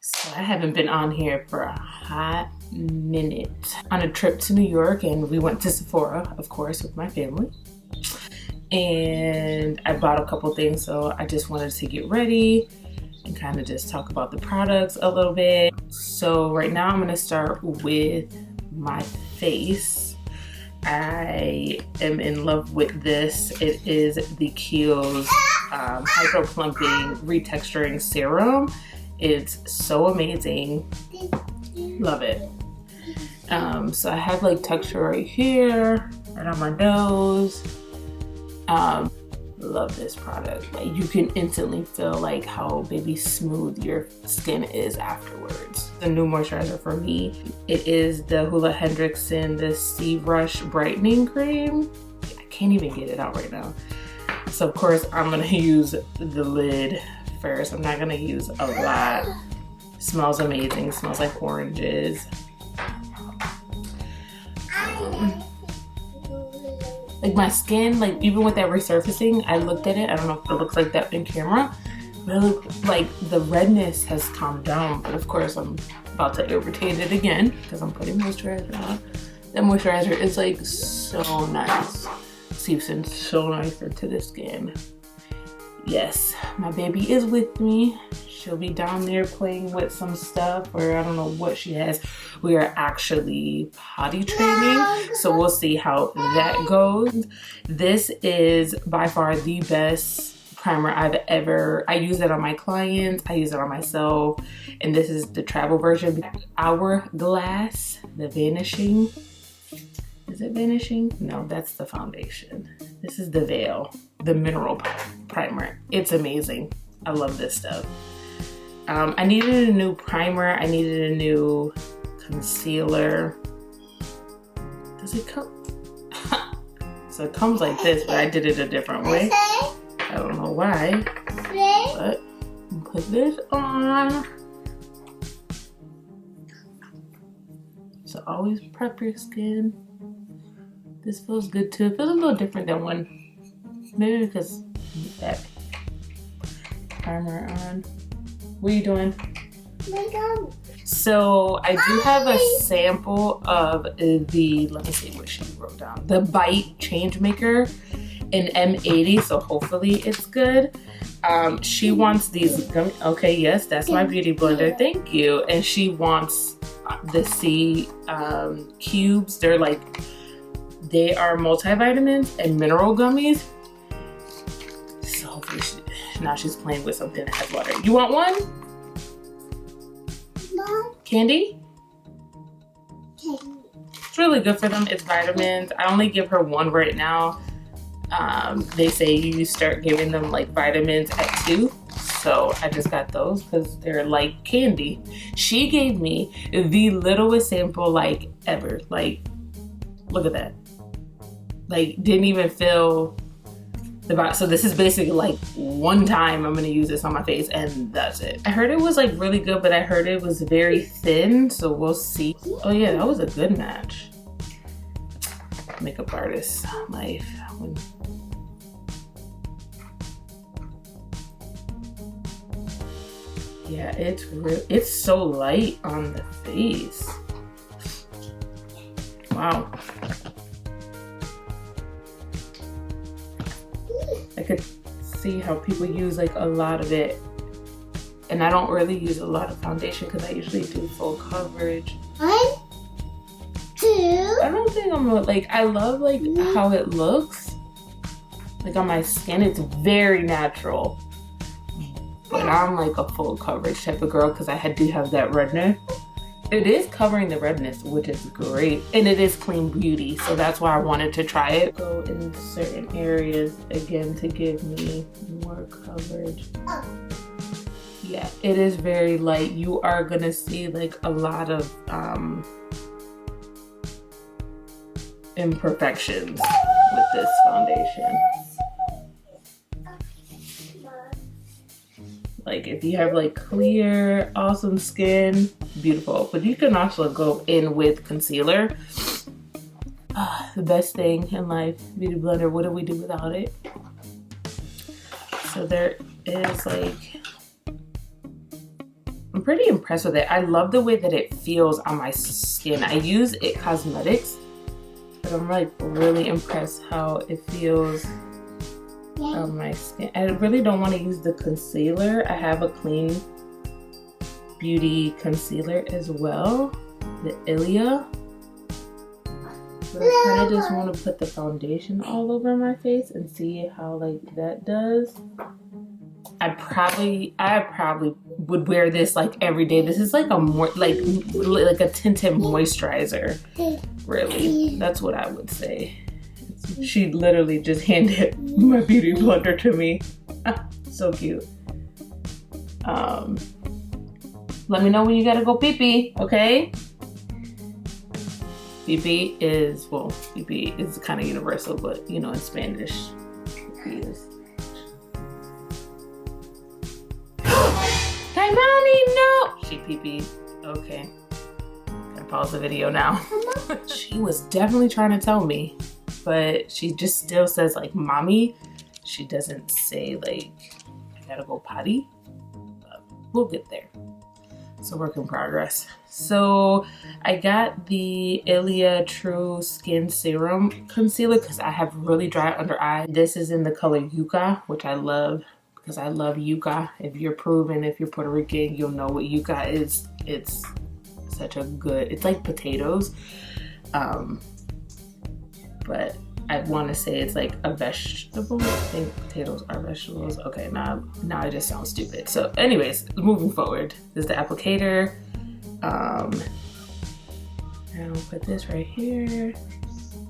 So I haven't been on here for a hot minute. On a trip to New York, and we went to Sephora, of course, with my family. And I bought a couple things, so I just wanted to get ready and kind of just talk about the products a little bit. So right now I'm gonna start with my face. I am in love with this. It is the Kiehl's Hyper Plumping Retexturing Serum. It's so amazing. Love it. So I have like texture right here, right on my nose. Love this product. Like, you can instantly feel like how baby smooth your skin is afterwards. The new moisturizer for me, it is the Hula Hendrickson, the Sea Rush Brightening Cream. I can't even get it out right now. So of course I'm gonna use the lid first. I'm not gonna use a lot. Smells amazing, smells like oranges. Like my skin, like even with that resurfacing, I looked at it, I don't know if it looks like that in camera, but it looked like the redness has calmed down. But of course I'm about to irritate it again because I'm putting moisturizer on. That moisturizer is like so nice. Seeps in so nice into the skin. Yes, my baby is with me. She'll be down there playing with some stuff, or I don't know what she has. We are actually potty training, so we'll see how that goes. This is by far the best primer I've ever, I use it on my clients, I use it on myself, and this is the travel version. Hourglass, the Vanishing. Is it Vanishing? No, that's the foundation. This is the Veil, the mineral primer. It's amazing. I love this stuff. I needed a new primer. I needed a new concealer. Does it come? So it comes like this, but I did it a different way. I don't know why, but put this on. So always prep your skin. This feels good too. It feels a little different than one. Maybe because that primer on. What are you doing? So I do have a sample of the, let me see what she wrote down. The Bite Change Maker in M80, so hopefully it's good. She wants these, okay, yes, that's my beauty blender, thank you. And she wants the C cubes. They're like, they are multivitamins and mineral gummies. So hopefully now she's playing with something that has water. You want one? No. Candy? It's really good for them. It's vitamins. I only give her one right now. They say you start giving them like vitamins at 2. So I just got those because they're like candy. She gave me the littlest sample like ever. Like, look at that. Like, didn't even feel the bottom. So this is basically like one time I'm gonna use this on my face and that's it. I heard it was like really good, but I heard it was very thin, so we'll see. Oh yeah, that was a good match. Makeup artist life. Yeah, it's so light on the face. Wow. I could see how people use like a lot of it, and I don't really use a lot of foundation because I usually do full coverage. 1, 2. I don't think I'm like, I love like how it looks like on my skin. It's very natural, but I'm like a full coverage type of girl because I do have that redness. It is covering the redness, which is great. And it is clean beauty, so that's why I wanted to try it. Go in certain areas again to give me more coverage. Yeah, it is very light. You are gonna see like a lot of imperfections with this foundation. Like if you have like clear, awesome skin, beautiful. But you can also go in with concealer. The best thing in life, beauty blender. What do we do without it? So there is like I'm pretty impressed with it. I love the way that it feels on my skin. I use It Cosmetics, but I'm like really impressed how it feels on my skin. I really don't want to use the concealer. I have a clean beauty concealer as well, the Ilia. But I kind of just want to put the foundation all over my face and see how like that does. I probably would wear this like every day. This is like a more like a tinted moisturizer, really. That's what I would say. She literally just handed my beauty blender to me. So cute. Let me know when you gotta go pee-pee, okay? Pee-pee is, well, pee-pee is kind of universal, but you know, in Spanish, pee-pee is. No! She pee-pee. Okay. Gotta pause the video now. She was definitely trying to tell me, but she just still says like mommy. She doesn't say like I gotta go potty, but we'll get there. It's a work in progress. So I got the Ilia True Skin Serum Concealer because I have really dry under eye. This is in the color Yucca, which I love because I love Yucca. If you're proven, if you're Puerto Rican, you'll know what Yucca is. It's such a good, it's like potatoes. But I want to say it's like a vegetable. I think potatoes are vegetables. Okay, now I just sound stupid. So anyways, moving forward, this is the applicator. And I'll put this right here.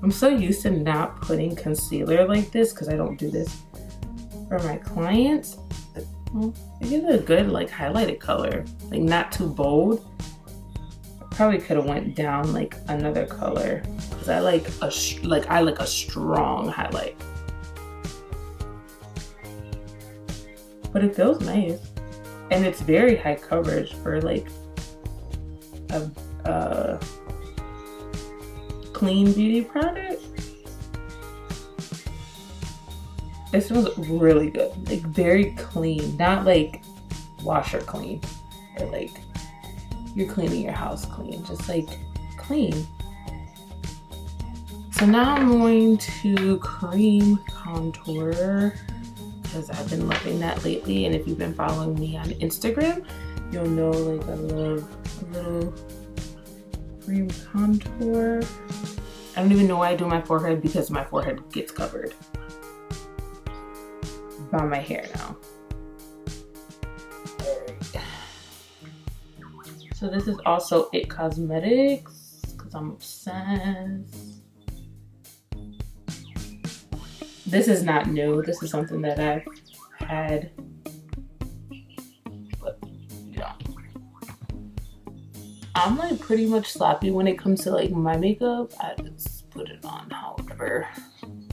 I'm so used to not putting concealer like this because I don't do this for my clients. Well, it gives it a good like highlighted color, like not too bold. Probably could have went down like another color because I like a strong highlight, but it feels nice and it's very high coverage for like a clean beauty product. It smells really good, like very clean, not like washer clean or like you're cleaning your house clean, just like clean. So now I'm going to cream contour because I've been loving that lately. And if you've been following me on Instagram, you'll know like I love a little cream contour. I don't even know why I do my forehead because my forehead gets covered by my hair now. So this is also It Cosmetics because I'm obsessed. This is not new. This is something that I've had, but yeah. I'm like pretty much sloppy when it comes to like my makeup. I just put it on however. And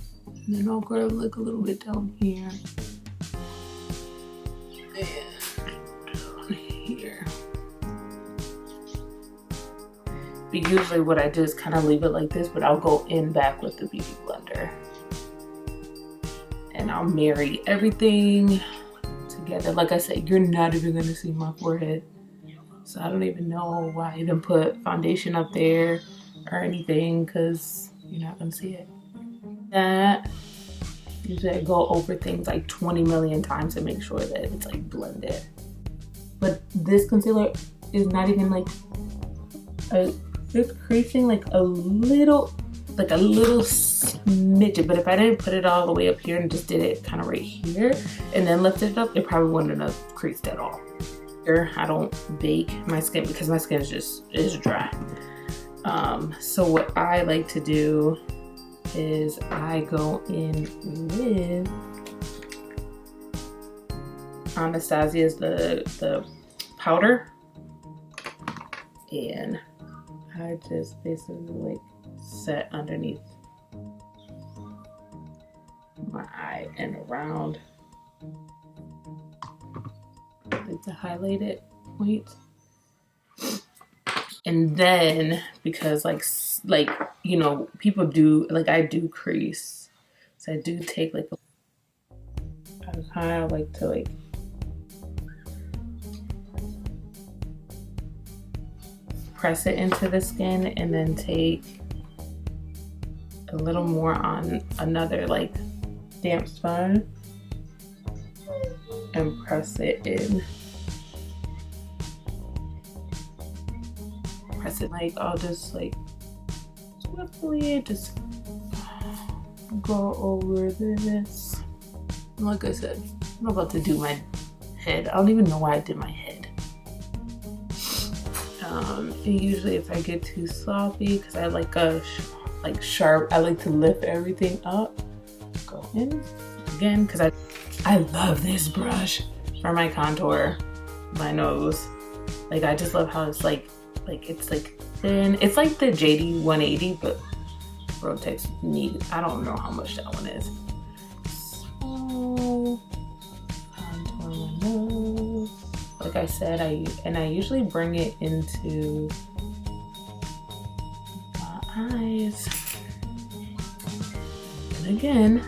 then I'll grab like a little bit down here. And down here. But usually what I do is kind of leave it like this, but I'll go in back with the beauty blender. And I'll marry everything together. Like I said, you're not even gonna see my forehead. So I don't even know why I even put foundation up there or anything because you're not gonna see it. That, usually I go over things like 20 million times to make sure that it's like blended. But this concealer is not even like it's creasing like a little smidget, but if I didn't put it all the way up here and just did it kind of right here and then lifted it up, it probably wouldn't have creased at all. I don't bake my skin because my skin is dry. So what I like to do is I go in with Anastasia's the powder, and I just basically like set underneath my eye and around like the highlighted point. And then because like you know, people do, like I do crease, so I do take like I kind of like to like press it into the skin and then take a little more on another like damp sponge and press it in. Press it like, I'll just like swiftly just go over this. Like I said, I'm about to do my head. I don't even know why I did my head. Usually if I get too sloppy, because I like a sharp, I like to lift everything up. Go in again, because I love this brush for my contour, my nose. Like I just love how it's like it's like thin. It's like the JD 180, but Rotex neat. I don't know how much that one is. So contour my nose. Like I said, I usually bring it into my eyes. And again,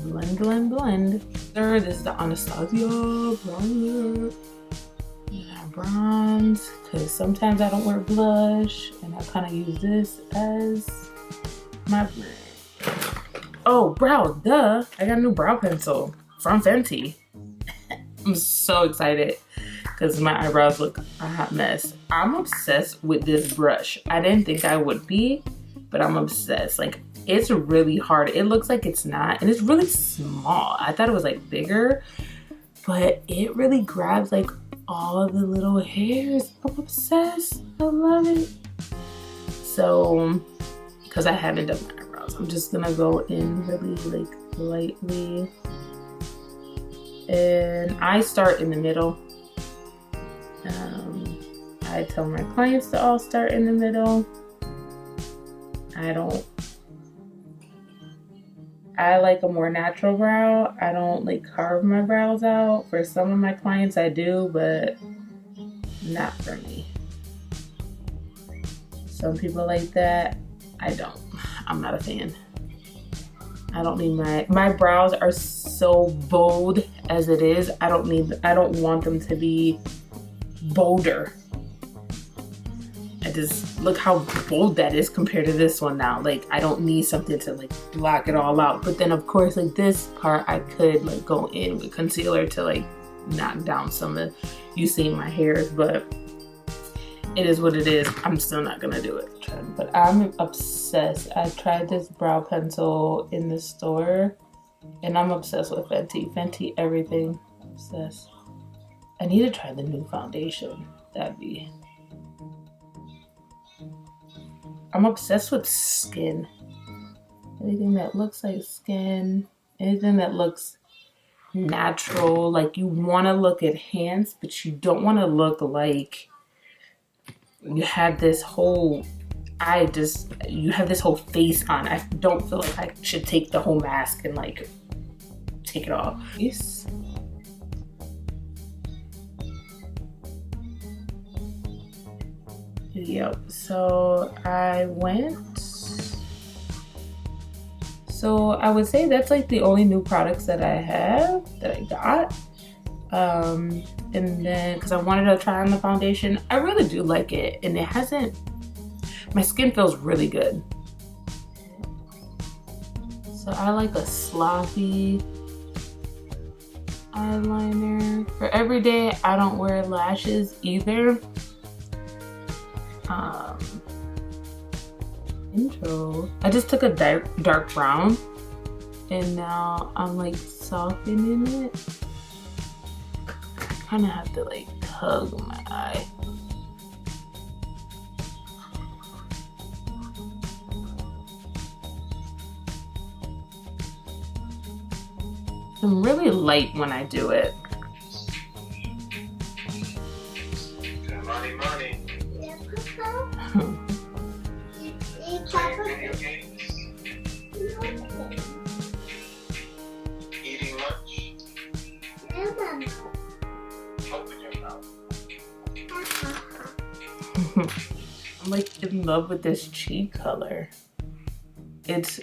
blend, blend, blend. This is the Anastasia bronzer. I bronze because sometimes I don't wear blush, and I kind of use this as my oh, brow, duh. I got a new brow pencil from Fenty. I'm so excited because my eyebrows look a hot mess. I'm obsessed with this brush. I didn't think I would be, but I'm obsessed. Like, it's really hard. It looks like it's not, and it's really small. I thought it was like bigger, but it really grabs like all of the little hairs. I'm obsessed. I love it. So, because I haven't done my eyebrows, I'm just gonna go in really like lightly, and I start in the middle. I tell my clients to all start in the middle. I like a more natural brow. I don't like carve my brows out. For some of my clients I do, but not for me. Some people like that. I don't. I'm not a fan. I don't need my brows are so bold as it is. I don't want them to be bolder. I just look how bold that is compared to this one now. Like, I don't need something to like block it all out. But then of course, like this part, I could like go in with concealer to like knock down some of you seeing my hairs, but it is what it is. I'm still not gonna do it. But I'm obsessed. I tried this brow pencil in the store, and I'm obsessed with Fenty. Fenty everything. Obsessed. I need to try the new foundation. I'm obsessed with skin. Anything that looks like skin, anything that looks natural. Like, you want to look enhanced, but you don't want to look like you have this whole you have this whole face on. I don't feel like I should take the whole mask and like take it off. Yes. Yep, so I would say that's like the only new products that I got. And then, because I wanted to try on the foundation, I really do like it, and my skin feels really good. So I like a sloppy eyeliner. For every day, I don't wear lashes either. Intro. I just took a dark brown, and now I'm like softening it. Kind of have to like hug my eye. I'm really light when I do it. Money. Video games. Eating lunch. Open your mouth. I'm like in love with this cheek color. It's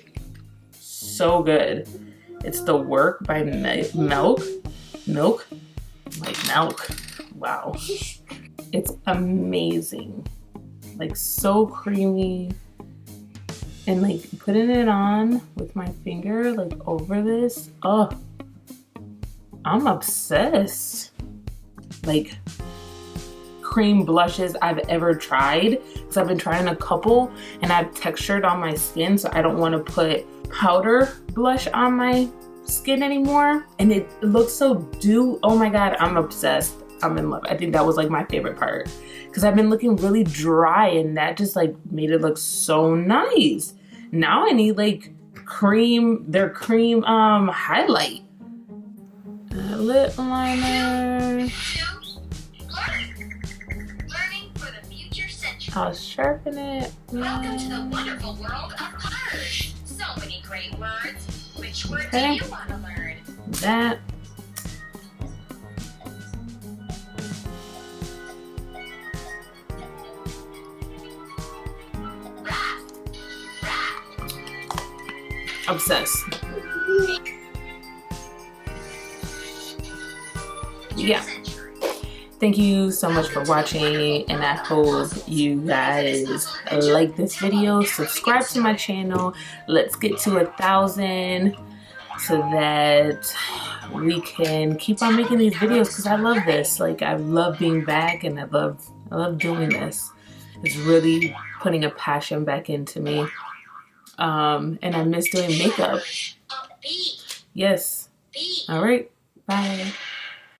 so good. It's the Work by Milk. like milk. Wow. It's amazing. Like so creamy. And like putting it on with my finger like over this. Oh, I'm obsessed. Like cream blushes I've ever tried, because I've been trying a couple and I've textured on my skin, so I don't want to put powder blush on my skin anymore, and it looks so dewy. Oh my god, I'm obsessed. I'm in love. I think that was like my favorite part, because I've been looking really dry and that just like made it look so nice. Now I need like their cream highlight. Lip liner. I'll sharpen it. Welcome to the wonderful world of colors. So many great words. Which word do you want to learn? That. Obsessed. Yeah. Thank you so much for watching, and I hope you guys like this video. Subscribe to my channel. Let's get to 1,000 so that we can keep on making these videos, because I love this. Like, I love being back, and I love doing this. It's really putting a passion back into me. And I miss doing makeup. Yes. All right. Bye.